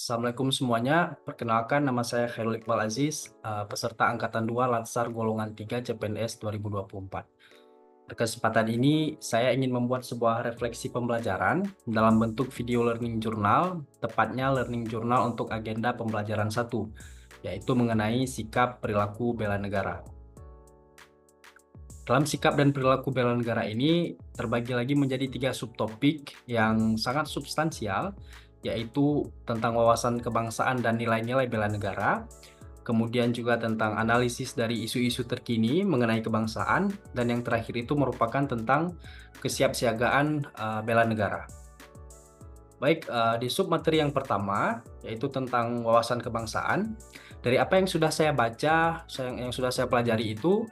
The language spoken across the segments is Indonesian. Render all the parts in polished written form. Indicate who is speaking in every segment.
Speaker 1: Assalamualaikum semuanya, perkenalkan nama saya Khairul Iqbal Aziz, peserta Angkatan 2 Latsar Golongan 3 CPNS 2024. Pada kesempatan ini, saya ingin membuat sebuah refleksi pembelajaran dalam bentuk video learning journal, tepatnya learning journal untuk agenda pembelajaran 1, yaitu mengenai sikap perilaku bela negara. Dalam sikap dan perilaku bela negara ini terbagi lagi menjadi 3 subtopik yang sangat substansial, yaitu tentang wawasan kebangsaan dan nilai-nilai bela negara, kemudian juga tentang analisis dari isu-isu terkini mengenai kebangsaan, dan yang terakhir itu merupakan tentang kesiapsiagaan bela negara. Baik, di submateri yang pertama, yaitu tentang wawasan kebangsaan, dari apa yang sudah saya baca, yang sudah saya pelajari itu,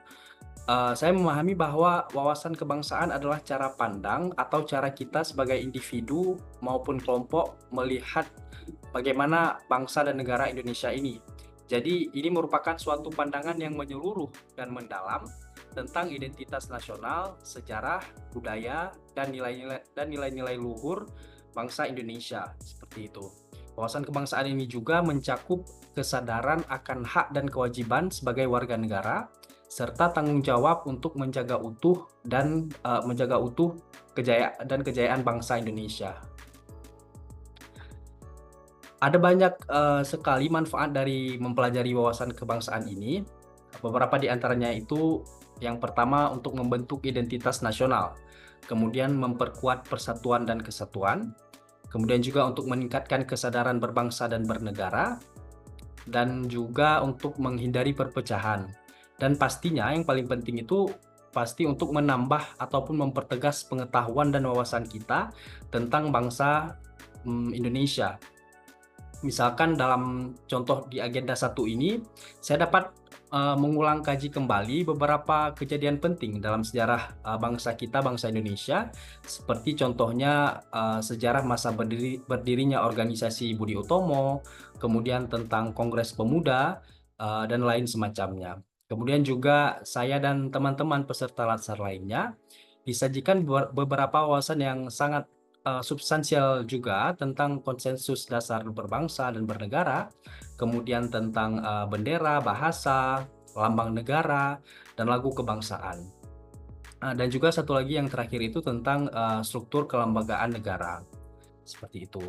Speaker 1: saya memahami bahwa wawasan kebangsaan adalah cara pandang atau cara kita sebagai individu maupun kelompok melihat bagaimana bangsa dan negara Indonesia ini. Jadi, ini merupakan suatu pandangan yang menyeluruh dan mendalam tentang identitas nasional, sejarah, budaya, dan nilai-nilai luhur bangsa Indonesia, seperti itu. Wawasan kebangsaan ini juga mencakup kesadaran akan hak dan kewajiban sebagai warga negara, serta tanggung jawab untuk menjaga utuh kejayaan bangsa Indonesia. Ada banyak sekali manfaat dari mempelajari wawasan kebangsaan ini. Beberapa di antaranya itu, yang pertama untuk membentuk identitas nasional, kemudian memperkuat persatuan dan kesatuan, kemudian juga untuk meningkatkan kesadaran berbangsa dan bernegara, dan juga untuk menghindari perpecahan. Dan pastinya yang paling penting itu pasti untuk menambah ataupun mempertegas pengetahuan dan wawasan kita tentang bangsa Indonesia. Misalkan dalam contoh di agenda 1 ini, saya dapat mengulang kaji kembali beberapa kejadian penting dalam sejarah bangsa kita, bangsa Indonesia, seperti contohnya sejarah masa berdirinya organisasi Budi Utomo, kemudian tentang Kongres Pemuda, dan lain semacamnya. Kemudian juga saya dan teman-teman peserta Latsar lainnya disajikan beberapa wawasan yang sangat substansial juga tentang konsensus dasar berbangsa dan bernegara, kemudian tentang bendera, bahasa, lambang negara, dan lagu kebangsaan. Dan juga satu lagi yang terakhir itu tentang struktur kelembagaan negara, seperti itu.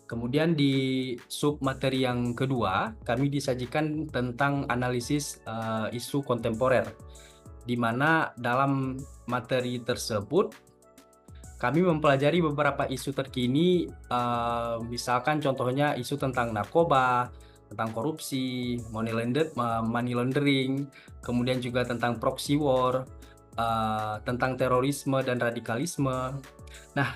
Speaker 1: Kemudian di submateri yang kedua, kami disajikan tentang analisis isu kontemporer, di mana dalam materi tersebut kami mempelajari beberapa isu terkini, misalkan contohnya isu tentang narkoba, tentang korupsi, money laundering, kemudian juga tentang proxy war, tentang terorisme dan radikalisme. Nah,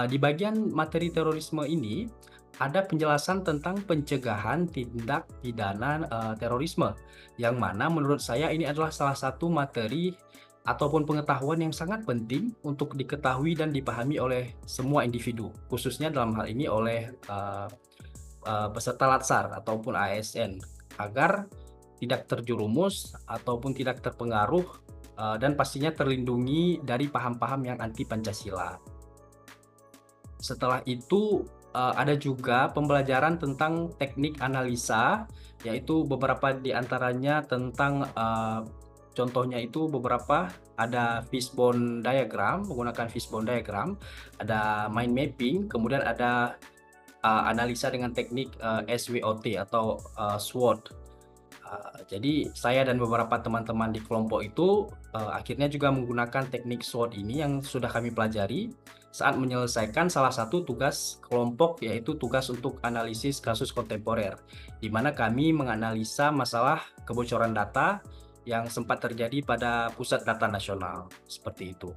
Speaker 1: di bagian materi terorisme ini ada penjelasan tentang pencegahan tindak pidana terorisme, yang mana menurut saya ini adalah salah satu materi ataupun pengetahuan yang sangat penting untuk diketahui dan dipahami oleh semua individu, khususnya dalam hal ini oleh peserta Latsar ataupun ASN, agar tidak terjerumus ataupun tidak terpengaruh dan pastinya terlindungi dari paham-paham yang anti Pancasila. Setelah itu ada juga pembelajaran tentang teknik analisa, yaitu beberapa di antaranya tentang contohnya itu beberapa ada fishbone diagram, menggunakan fishbone diagram, ada mind mapping, kemudian ada analisa dengan teknik SWOT atau SWOT. Jadi saya dan beberapa teman-teman di kelompok itu akhirnya juga menggunakan teknik SWOT ini yang sudah kami pelajari saat menyelesaikan salah satu tugas kelompok, yaitu tugas untuk analisis kasus kontemporer, di mana kami menganalisa masalah kebocoran data yang sempat terjadi pada Pusat Data Nasional, seperti itu.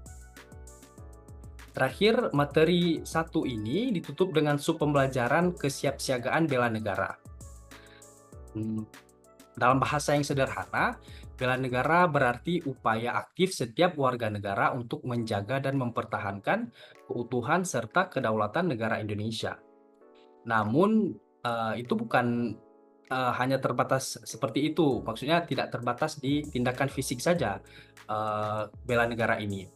Speaker 1: Terakhir, materi 1 ini ditutup dengan subpembelajaran kesiapsiagaan bela negara. Dalam bahasa yang sederhana, bela negara berarti upaya aktif setiap warga negara untuk menjaga dan mempertahankan keutuhan serta kedaulatan negara Indonesia. Namun, itu bukan hanya terbatas seperti itu, maksudnya tidak terbatas di tindakan fisik saja bela negara ini.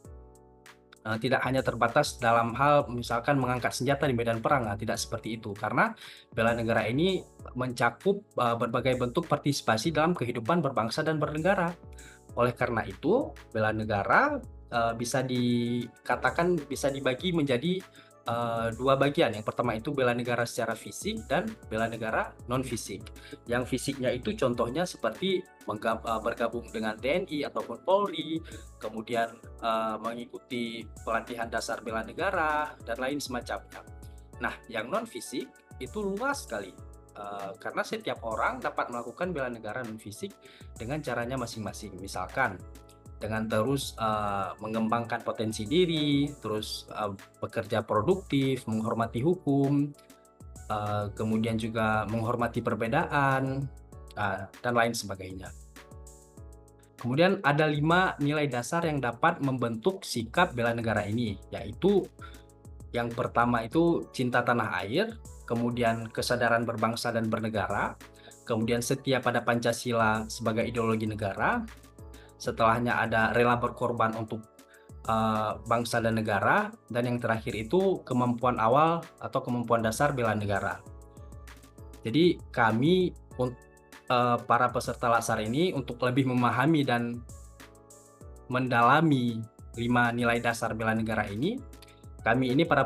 Speaker 1: tidak hanya terbatas dalam hal misalkan mengangkat senjata di medan perang, tidak seperti itu. Karena bela negara ini mencakup berbagai bentuk partisipasi dalam kehidupan berbangsa dan bernegara. Oleh karena itu, bela negara bisa dikatakan bisa dibagi menjadi dua bagian. Yang pertama itu bela negara secara fisik dan bela negara non fisik. Yang fisiknya itu contohnya seperti bergabung dengan TNI ataupun Polri, kemudian mengikuti pelatihan dasar bela negara dan lain semacamnya. Nah, yang non fisik itu luas sekali. Karena setiap orang dapat melakukan bela negara non fisik dengan caranya masing-masing. Misalkan dengan terus mengembangkan potensi diri, terus bekerja produktif, menghormati hukum, kemudian juga menghormati perbedaan, dan lain sebagainya. Kemudian ada 5 nilai dasar yang dapat membentuk sikap bela negara ini, yaitu yang pertama itu cinta tanah air, kemudian kesadaran berbangsa dan bernegara, kemudian setia pada Pancasila sebagai ideologi negara, setelahnya ada rela berkorban untuk bangsa dan negara, dan yang terakhir itu kemampuan awal atau kemampuan dasar bela negara. Jadi kami para peserta LASAR ini untuk lebih memahami dan mendalami 5 nilai dasar bela negara ini, kami ini para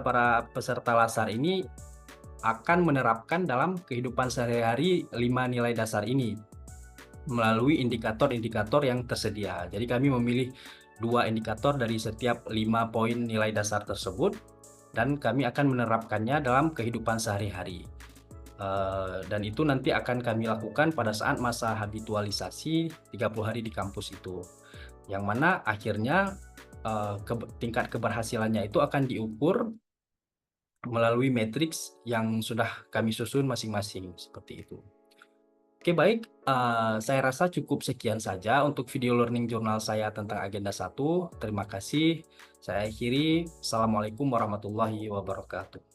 Speaker 1: peserta LASAR ini akan menerapkan dalam kehidupan sehari-hari 5 nilai dasar ini melalui indikator-indikator yang tersedia. Jadi kami memilih 2 indikator dari setiap 5 poin nilai dasar tersebut, dan kami akan menerapkannya dalam kehidupan sehari-hari. Dan itu nanti akan kami lakukan pada saat masa habitualisasi 30 hari di kampus itu. Yang mana akhirnya tingkat keberhasilannya itu akan diukur melalui matriks yang sudah kami susun masing-masing, seperti itu. Oke, baik, saya rasa cukup sekian saja untuk video learning jurnal saya tentang agenda 1. Terima kasih. Saya akhiri. Assalamualaikum warahmatullahi wabarakatuh.